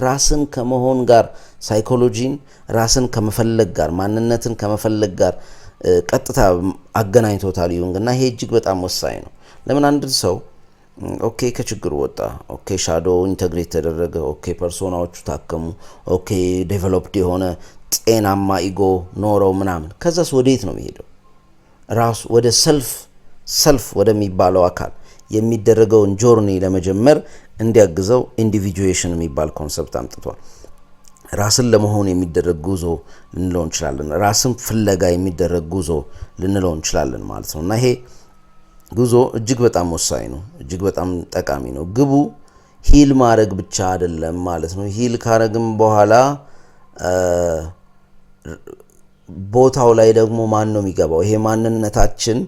ራስን ከመሆን ጋር ሳይኮሎጂን ራስን ከመፈለግ ጋር ማንነትን ከመፈለግ ጋር ቀጥታ አገናኝቶታል ዩንግ እና ይሄ እጅግ በጣም ወሳኝ ነው። ለምን አንድ ሰው ኦኬ ከችግሩ ወጣ፣ ኦኬ ሻዶ ኢንተግሬት ተደረገ፣ ኦኬ ፐርሶናዎቹ ታከሙ፣ ኦኬ ዴቨሎፕድ የሆነ ጤናማ ኢጎ ኖረው ምናምን፣ ከዛስ ወዴት ነው የሚሄደው? ራሱ ወደ ሰልፍ ወደሚባለው አካል የሚደረገውን ጆርኒ ለመጀመር እንዲያግዘው ኢንዲቪጁዌሽን የሚባል ኮንሰፕት አምጥቷል። ራስን ለመሆን የሚደረግ ጉዞ ልንለው እንችላለን። ራስን ፍለጋ የሚደረግ ጉዞ ልንለው እንችላለን ማለት ነው እና ይሄ ጉዞ እጅግ በጣም ወሳኝ ነው፣ እጅግ በጣም ጠቃሚ ነው። ግቡ ሂል ማድረግ ብቻ አይደለም ማለት ነው። ሂል ካረግም በኋላ ቦታው ላይ ደግሞ ማን ነው የሚገባው? ይሄ ማንነታችን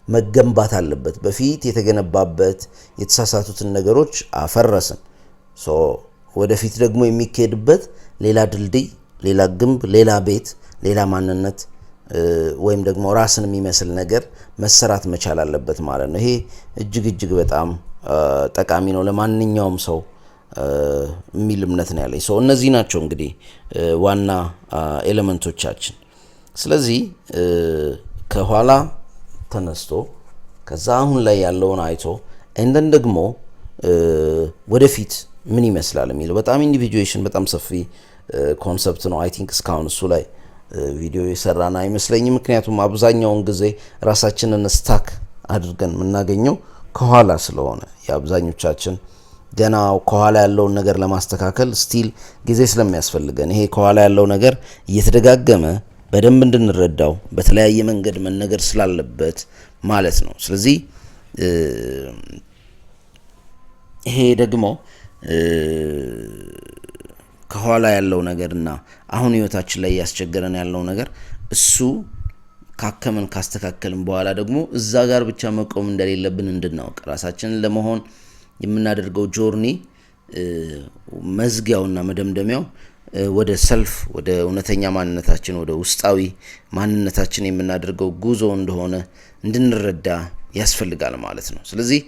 መገንባት አለበት። በፊት የተገነባበት የተሳሳቱትን ነገሮች አፈረስን። ወደፊት ደግሞ የሚካሄድበት ሌላ ድልድይ፣ ሌላ ግንብ፣ ሌላ ቤት፣ ሌላ ማንነት ወይም ደግሞ ራስን የሚመስል ነገር መሰራት መቻል አለበት ማለት ነው። ይሄ እጅግ በጣም ጠቃሚ ነው ለማንኛውም ሰው የሚል እምነት ነው ያለኝ። እነዚህ ናቸው እንግዲህ ዋና ኤሌመንቶቻችን። ስለዚህ ከኋላ ተነስቶ ከዛ አሁን ላይ ያለውን አይቶ እንደን ደግሞ ወደፊት ምን ይመስላል የሚለው በጣም ኢንዲቪጁዌሽን በጣም ሰፊ ኮንሰፕት ነው። አይ ቲንክ እስካሁን እሱ ላይ ቪዲዮ የሰራን አይመስለኝም። ምክንያቱም አብዛኛውን ጊዜ ራሳችንን ስታክ አድርገን የምናገኘው ከኋላ ስለሆነ የአብዛኞቻችን ገና ከኋላ ያለውን ነገር ለማስተካከል ስቲል ጊዜ ስለሚያስፈልገን ይሄ ከኋላ ያለው ነገር እየተደጋገመ በደንብ እንድንረዳው በተለያየ መንገድ መነገር ስላለበት ማለት ነው። ስለዚህ ይሄ ደግሞ ከኋላ ያለው ነገርና አሁን ህይወታችን ላይ ያስቸገረን ያለው ነገር እሱ ካከመን ካስተካከልን በኋላ ደግሞ እዛ ጋር ብቻ መቆም እንደሌለብን እንድናውቅ ራሳችንን ለመሆን የምናደርገው ጆርኒ መዝጊያውና መደምደሚያው ወደ ሰልፍ ወደ እውነተኛ ማንነታችን ወደ ውስጣዊ ማንነታችን የምናደርገው ጉዞ እንደሆነ እንድንረዳ ያስፈልጋል ማለት ነው። ስለዚህ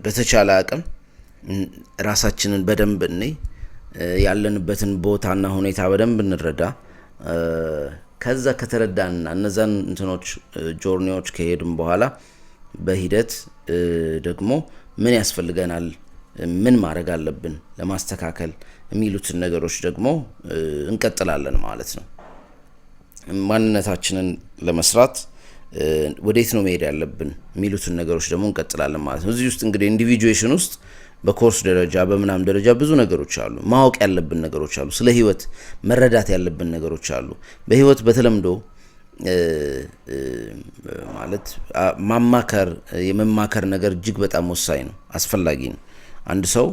በተቻለ አቅም ራሳችንን በደንብ ያለንበትን ቦታና ሁኔታ በደንብ እንረዳ። ከዛ ከተረዳንና እነዛን እንትኖች ጆርኒዎች ከሄድን በኋላ በሂደት ደግሞ ምን ያስፈልገናል፣ ምን ማድረግ አለብን ለማስተካከል የሚሉትን ነገሮች ደግሞ እንቀጥላለን ማለት ነው። ማንነታችንን ለመስራት ወዴት ነው መሄድ ያለብን የሚሉትን ነገሮች ደግሞ እንቀጥላለን ማለት ነው። እዚህ ውስጥ እንግዲህ ኢንዲቪጁዌሽን ውስጥ በኮርስ ደረጃ በምናም ደረጃ ብዙ ነገሮች አሉ። ማወቅ ያለብን ነገሮች አሉ። ስለ ህይወት መረዳት ያለብን ነገሮች አሉ። በህይወት በተለምዶ ማለት ማማከር የመማከር ነገር እጅግ በጣም ወሳኝ ነው፣ አስፈላጊ ነው። አንድ ሰው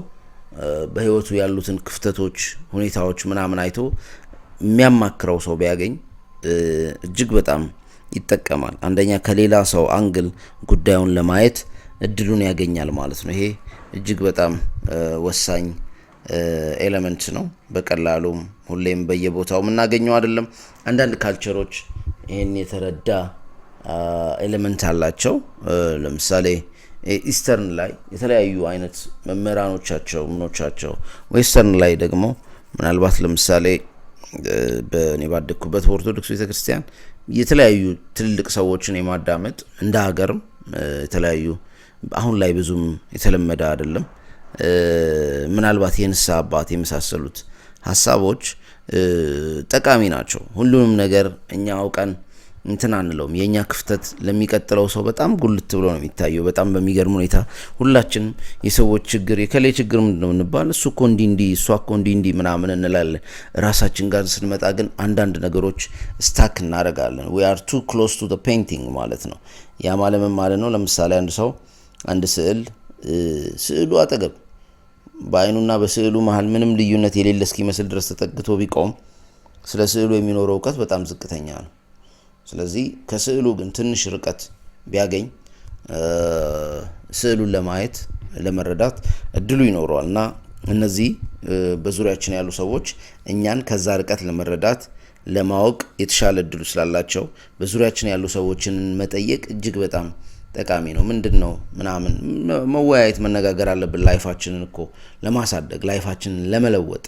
በህይወቱ ያሉትን ክፍተቶች፣ ሁኔታዎች ምናምን አይቶ የሚያማክረው ሰው ቢያገኝ እጅግ በጣም ይጠቀማል። አንደኛ ከሌላ ሰው አንግል ጉዳዩን ለማየት እድሉን ያገኛል ማለት ነው። ይሄ እጅግ በጣም ወሳኝ ኤሌመንት ነው። በቀላሉም ሁሌም በየቦታው የምናገኘው አይደለም። አንዳንድ ካልቸሮች ይሄን የተረዳ ኤሌመንት አላቸው። ለምሳሌ ኢስተርን ላይ የተለያዩ አይነት መምህራኖቻቸው ምኖቻቸው፣ ዌስተርን ላይ ደግሞ ምናልባት ለምሳሌ በእኔ ባደኩበት በኦርቶዶክስ ቤተክርስቲያን የተለያዩ ትልልቅ ሰዎችን የማዳመጥ እንደ ሀገርም የተለያዩ አሁን ላይ ብዙም የተለመደ አይደለም። ምናልባት የንስሐ አባት የመሳሰሉት ሀሳቦች ጠቃሚ ናቸው። ሁሉንም ነገር እኛ አውቀን እንትን አንለውም። የኛ ክፍተት ለሚቀጥለው ሰው በጣም ጉልት ብሎ ነው የሚታየው። በጣም በሚገርም ሁኔታ ሁላችንም የሰዎች ችግር የከሌ ችግር ምንድነው እንባል፣ እሱ እኮ እንዲህ እሷ እኮ እንዲህ ምናምን እንላለን። ራሳችን ጋር ስንመጣ ግን አንዳንድ ነገሮች ስታክ እናደርጋለን። we are too close to the painting ማለት ነው። ያ ማለት ነው። ለምሳሌ አንድ ሰው አንድ ስዕሉ አጠገብ በአይኑና በስዕሉ መሃል ምንም ልዩነት የሌለ እስኪመስል ድረስ ተጠግቶ ቢቆም ስለ ስዕሉ የሚኖረው እውቀት በጣም ዝቅተኛ ነው። ስለዚህ ከስዕሉ ግን ትንሽ ርቀት ቢያገኝ ስዕሉን ለማየት ለመረዳት እድሉ ይኖረዋል። እና እነዚህ በዙሪያችን ያሉ ሰዎች እኛን ከዛ ርቀት ለመረዳት ለማወቅ የተሻለ እድሉ ስላላቸው በዙሪያችን ያሉ ሰዎችን መጠየቅ እጅግ በጣም ጠቃሚ ነው። ምንድነው ምናምን መወያየት መነጋገር አለብን። ላይፋችንን እኮ ለማሳደግ ላይፋችንን ለመለወጥ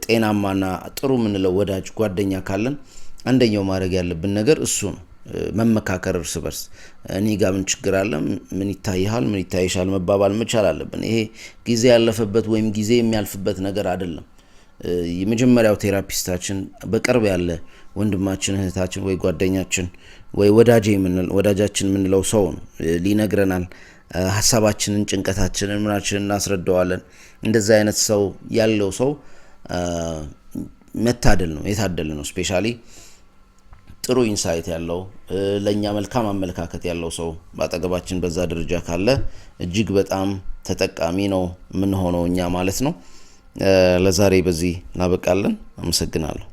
ጤናማና ጥሩ የምንለው ወዳጅ ጓደኛ ካለን አንደኛው ማድረግ ያለብን ነገር እሱ ነው። መመካከር፣ እርስ በርስ እኔ ጋር ምን ችግር አለ፣ ምን ይታይሃል፣ ምን ይታይሻል መባባል መቻል አለብን። ይሄ ጊዜ ያለፈበት ወይም ጊዜ የሚያልፍበት ነገር አይደለም። የመጀመሪያው ቴራፒስታችን በቅርብ ያለ ወንድማችን፣ እህታችን ወይ ጓደኛችን ወይ ወዳጃችን የምንለው ሰው ነው። ሊነግረናል ሀሳባችንን፣ ጭንቀታችንን፣ ምናችንን እናስረዳዋለን። እንደዛ አይነት ሰው ያለው ሰው መታደል ነው፣ የታደለ ነው። ስፔሻሊ ጥሩ ኢንሳይት ያለው ለኛ መልካም አመለካከት ያለው ሰው በአጠገባችን በዛ ደረጃ ካለ እጅግ በጣም ተጠቃሚ ነው የምንሆነው እኛ ማለት ነው። ለዛሬ በዚህ እናበቃለን። አመሰግናለሁ።